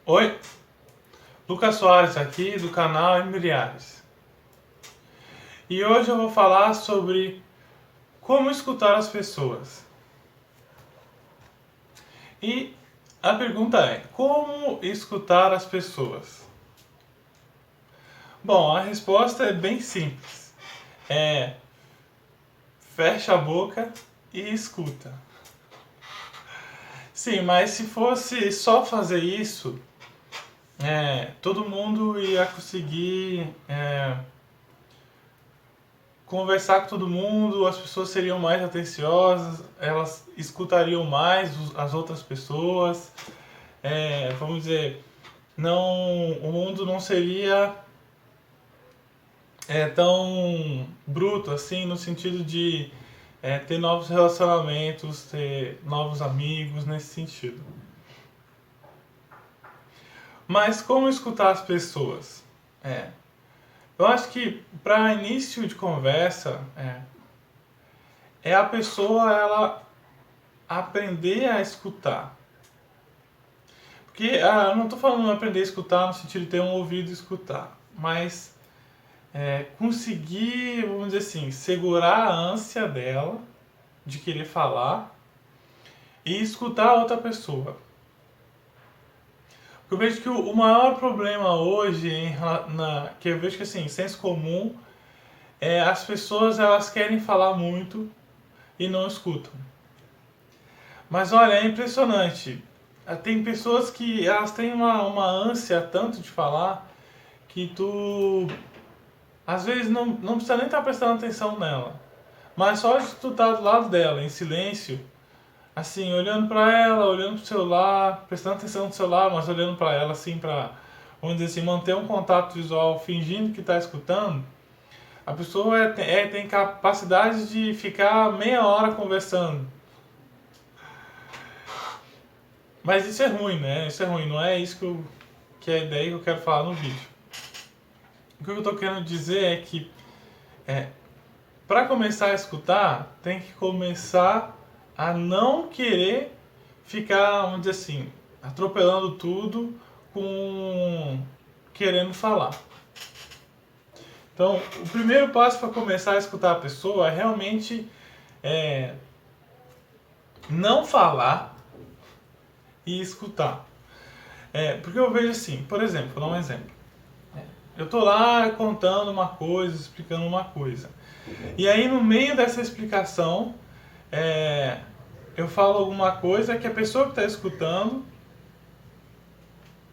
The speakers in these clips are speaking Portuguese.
Oi, Lucas Soares aqui do canal Emiliares. E hoje eu vou falar sobre como escutar as pessoas. E a pergunta é: como escutar as pessoas? Bom, a resposta é bem simples. É fecha a boca e escuta. Sim, mas se fosse só fazer isso, todo mundo ia conseguir conversar com todo mundo, as pessoas seriam mais atenciosas, elas escutariam mais as outras pessoas, vamos dizer, não, o mundo não seria tão bruto assim, no sentido de ter novos relacionamentos, ter novos amigos, nesse sentido. Mas como escutar as pessoas? É, eu acho que para início de conversa, é a pessoa ela aprender a escutar. Porque eu não estou falando aprender a escutar no sentido de ter um ouvido e escutar, mas conseguir, vamos dizer assim, segurar a ânsia dela de querer falar e escutar a outra pessoa. Porque eu vejo que o maior problema hoje, que eu vejo que assim, senso comum, é as pessoas elas querem falar muito e não escutam. Mas olha, é impressionante. Tem pessoas que elas têm uma ânsia tanto de falar que tu às vezes não precisa nem estar prestando atenção nela. Mas só de tu estar do lado dela, em silêncio, assim, olhando pra ela, olhando pro celular, prestando atenção no celular, mas olhando pra ela assim pra, vamos dizer assim, manter um contato visual fingindo que tá escutando, a pessoa tem capacidade de ficar meia hora conversando. Mas isso é ruim, né? Isso é ruim, não é isso que é a ideia que eu quero falar no vídeo. O que eu estou querendo dizer é que para começar a escutar, tem que começar a não querer ficar, vamos dizer assim, atropelando tudo com querendo falar. Então, o primeiro passo para começar a escutar a pessoa é realmente é, não falar e escutar. Porque eu vejo assim, por exemplo, vou dar um exemplo. Eu tô lá contando uma coisa, explicando uma coisa. E aí no meio dessa explicação, é, eu falo alguma coisa que a pessoa que está escutando,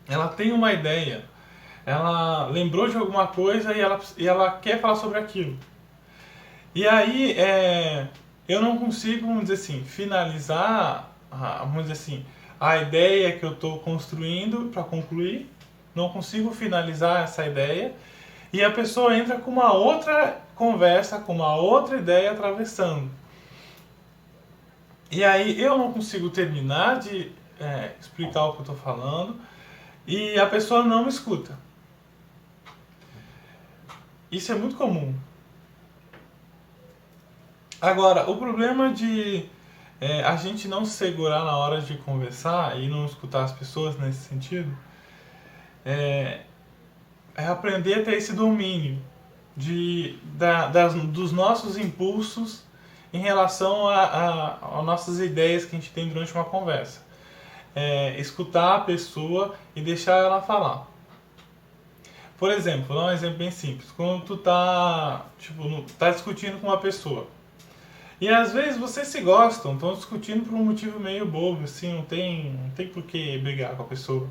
ela tem uma ideia. Ela lembrou de alguma coisa e ela quer falar sobre aquilo. E aí eu não consigo, vamos dizer assim, finalizar, vamos dizer assim, a ideia que eu estou construindo para concluir. Não consigo finalizar essa ideia. E a pessoa entra com uma outra conversa, com uma outra ideia atravessando. E aí eu não consigo terminar de explicar o que eu estou falando e a pessoa não me escuta. Isso é muito comum. Agora, o problema de a gente não se segurar na hora de conversar e não escutar as pessoas nesse sentido é aprender a ter esse domínio dos nossos impulsos em relação a nossas ideias que a gente tem durante uma conversa. Escutar a pessoa e deixar ela falar. Por exemplo, vou dar um exemplo bem simples. Quando tu tá, tá discutindo com uma pessoa. E às vezes vocês se gostam, estão discutindo por um motivo meio bobo, assim, não tem por que brigar com a pessoa.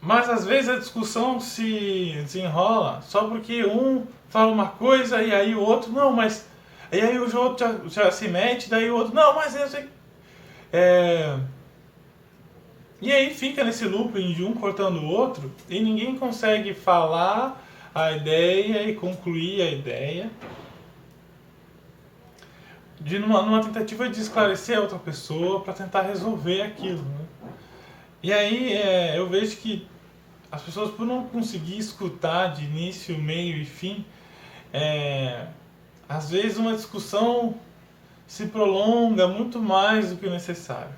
Mas às vezes a discussão se desenrola só porque um fala uma coisa e aí o outro, não, mas. E aí o outro já se mete, daí o outro, não, mas eu sei. É, e aí fica nesse looping de um cortando o outro e ninguém consegue falar a ideia e concluir a ideia numa tentativa de esclarecer a outra pessoa para tentar resolver aquilo. Né? E aí eu vejo que as pessoas, por não conseguir escutar de início, meio e fim, às vezes uma discussão se prolonga muito mais do que o necessário.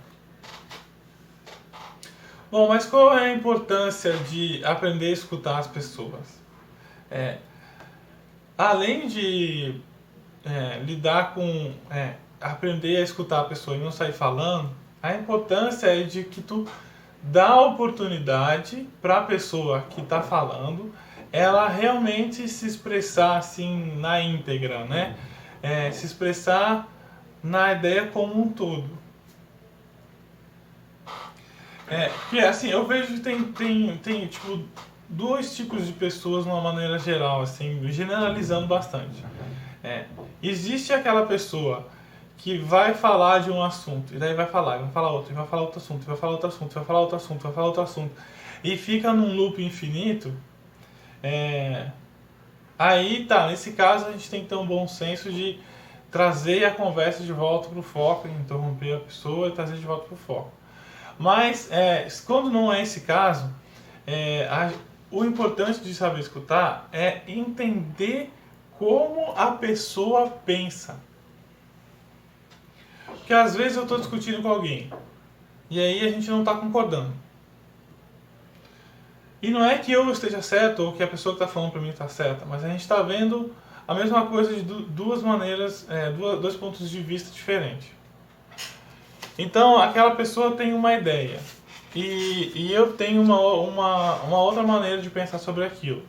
Bom, mas qual é a importância de aprender a escutar as pessoas? É, além de lidar com aprender a escutar a pessoa e não sair falando, a importância é de que tu dá oportunidade para a pessoa que está falando ela realmente se expressar assim na íntegra, né? Se expressar na ideia como um todo. Porque assim, eu vejo que tem tipo dois tipos de pessoas de uma maneira geral, assim, generalizando bastante. É, existe aquela pessoa que vai falar de um assunto, e daí vai falar outro, e vai falar outro assunto, e vai falar outro assunto, e vai falar outro assunto, e vai falar outro assunto, e fica num loop infinito. É, aí tá, nesse caso a gente tem que ter um bom senso de trazer a conversa de volta pro foco, interromper a pessoa e trazer de volta pro foco. Mas quando não é esse caso, o importante de saber escutar é entender como a pessoa pensa. Porque às vezes eu estou discutindo com alguém e aí a gente não está concordando. E não é que eu esteja certo ou que a pessoa que está falando para mim está certa, mas a gente está vendo a mesma coisa de duas maneiras, dois pontos de vista diferentes. Então aquela pessoa tem uma ideia e eu tenho uma outra maneira de pensar sobre aquilo.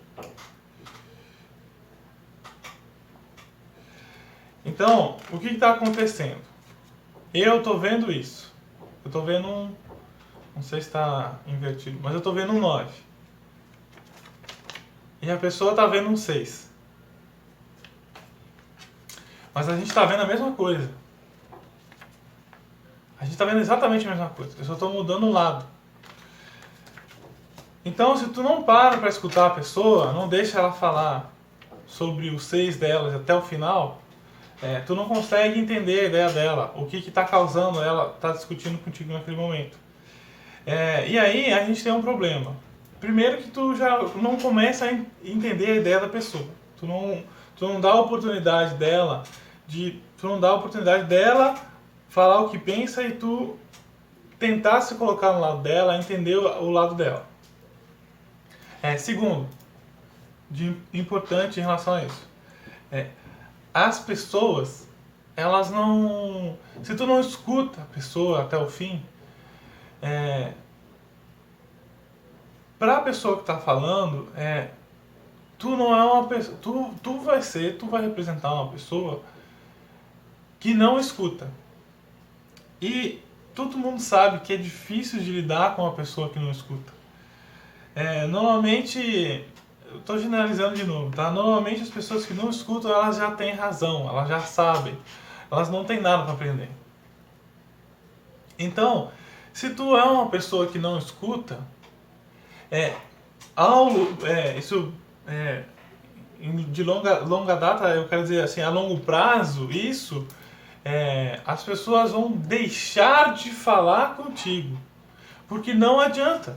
Então, o que está acontecendo? Eu estou vendo isso. Eu estou vendo um. Não sei se está invertido, mas eu estou vendo um 9. E a pessoa está vendo um 6. Mas a gente está vendo a mesma coisa. A gente está vendo exatamente a mesma coisa. Eu só estou mudando o lado. Então, se tu não para escutar a pessoa, não deixa ela falar sobre os 6 delas até o final, tu não consegue entender a ideia dela, o que está causando ela estar discutindo contigo naquele momento. E aí a gente tem um problema. Primeiro que tu já não começa a entender a ideia da pessoa. Tu não dá a oportunidade dela falar o que pensa e tu tentar se colocar no lado dela, entender o lado dela. Segundo, de importante em relação a isso, as pessoas, elas não... Se tu não escuta a pessoa até o fim, para a pessoa que está falando, tu não é uma pessoa... Tu vai representar uma pessoa que não escuta. E todo mundo sabe que é difícil de lidar com uma pessoa que não escuta. Normalmente, eu estou generalizando de novo, tá? Normalmente as pessoas que não escutam, elas já têm razão, elas já sabem, elas não têm nada para aprender. Então, se tu é uma pessoa que não escuta, isso de longa data, eu quero dizer assim, a longo prazo, as pessoas vão deixar de falar contigo, porque não adianta.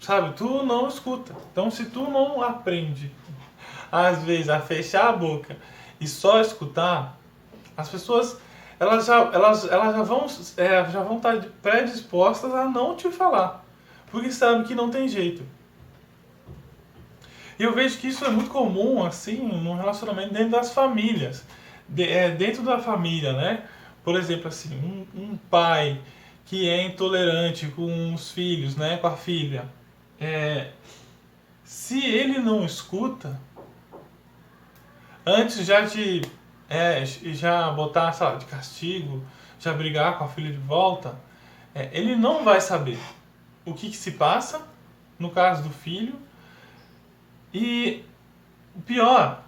Sabe, tu não escuta. Então, se tu não aprende, às vezes, a fechar a boca e só escutar, as pessoas elas já vão estar predispostas a não te falar, porque sabem que não tem jeito. E eu vejo que isso é muito comum, assim, no relacionamento dentro das famílias. Dentro da família, né? Por exemplo, assim, um pai que é intolerante com os filhos, né? Com a filha. Se ele não escuta, antes já botar, sabe, de castigo, já brigar com a filha de volta, ele não vai saber o que se passa no caso do filho. E o pior,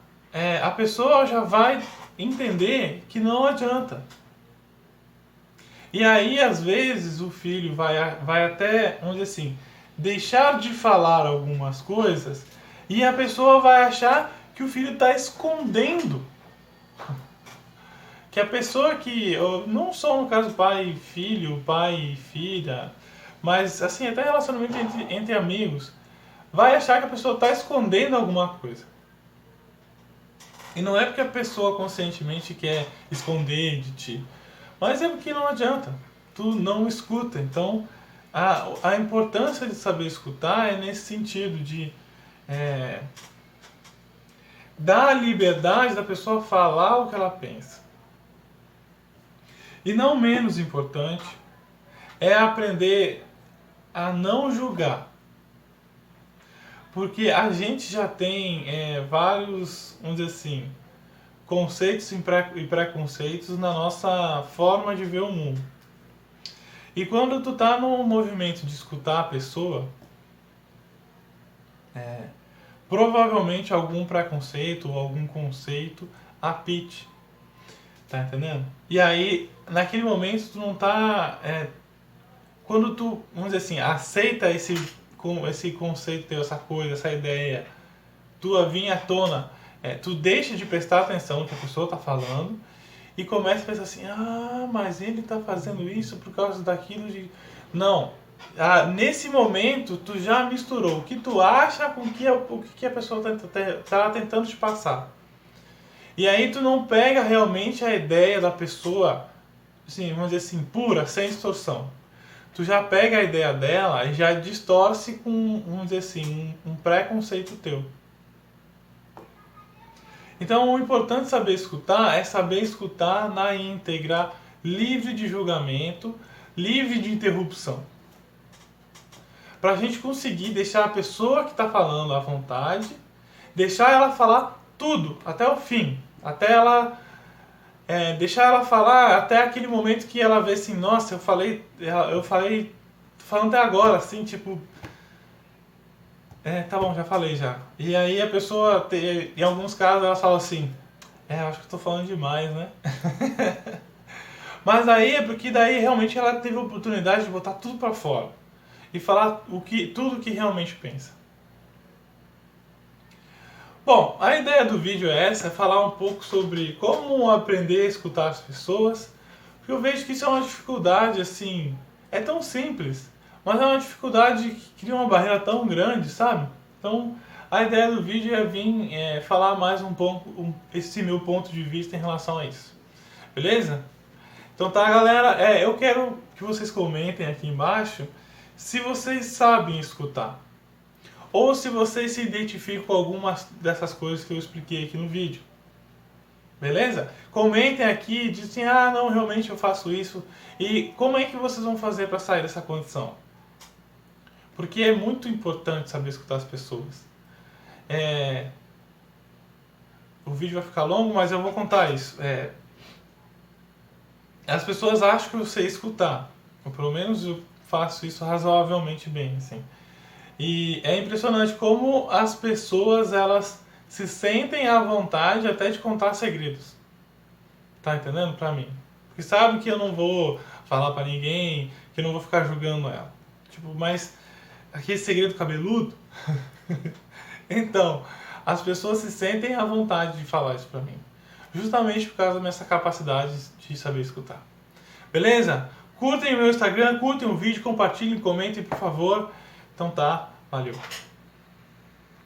a pessoa já vai entender que não adianta. E aí, às vezes, o filho vai até, vamos dizer assim, deixar de falar algumas coisas e a pessoa vai achar que o filho está escondendo. Que a pessoa que, não só no caso pai e filho, pai e filha, mas assim, até relacionamento entre amigos, vai achar que a pessoa está escondendo alguma coisa. E não é porque a pessoa conscientemente quer esconder de ti, mas é porque não adianta. Tu não escuta. Então, a importância de saber escutar é nesse sentido de dar a liberdade da pessoa falar o que ela pensa. E não menos importante é aprender a não julgar. Porque a gente já tem vários, vamos dizer assim, conceitos e preconceitos na nossa forma de ver o mundo. E quando tu tá no movimento de escutar a pessoa, provavelmente algum preconceito ou algum conceito apite. Tá entendendo? E aí, naquele momento, tu não tá... quando tu, vamos dizer assim, aceita esse conceito teu, essa coisa, essa ideia, tua vir à tona, tu deixa de prestar atenção no que a pessoa tá falando e começa a pensar assim, mas ele tá fazendo isso por causa daquilo de... Não. Nesse momento, tu já misturou o que tu acha com o que a pessoa tá tentando te passar. E aí tu não pega realmente a ideia da pessoa, assim, vamos dizer assim, pura, sem distorção. Tu já pega a ideia dela e já distorce com, vamos dizer assim, um preconceito teu. Então o importante saber escutar é saber escutar na íntegra, livre de julgamento, livre de interrupção. Para a gente conseguir deixar a pessoa que está falando à vontade, deixar ela falar tudo, até o fim. Até ela... deixar ela falar até aquele momento que ela vê assim, nossa, eu falei, tô falando até agora, assim, tipo... tá bom, já falei já. E aí a pessoa, em alguns casos, ela fala assim, acho que eu tô falando demais, né? Mas aí é porque daí realmente ela teve a oportunidade de botar tudo pra fora. E falar tudo o que realmente pensa. Bom, a ideia do vídeo é essa, é falar um pouco sobre como aprender a escutar as pessoas, porque eu vejo que isso é uma dificuldade, assim, é tão simples, mas é uma dificuldade que cria uma barreira tão grande, sabe? Então, a ideia do vídeo é vir falar mais um pouco, esse meu ponto de vista em relação a isso. Beleza? Então tá, galera, eu quero que vocês comentem aqui embaixo se vocês sabem escutar. Ou se vocês se identificam com algumas dessas coisas que eu expliquei aqui no vídeo. Beleza? Comentem aqui e dizem, não, realmente eu faço isso. E como é que vocês vão fazer para sair dessa condição? Porque é muito importante saber escutar as pessoas. O vídeo vai ficar longo, mas eu vou contar isso. As pessoas acham que eu sei escutar. Ou pelo menos eu faço isso razoavelmente bem, assim. E é impressionante como as pessoas, elas se sentem à vontade até de contar segredos. Tá entendendo? Pra mim. Porque sabe que eu não vou falar pra ninguém, que eu não vou ficar julgando ela. Tipo, mas aquele segredo cabeludo... Então, as pessoas se sentem à vontade de falar isso pra mim. Justamente por causa dessa capacidade de saber escutar. Beleza? Curtem o meu Instagram, curtem o vídeo, compartilhem, comentem, por favor. Então tá, valeu.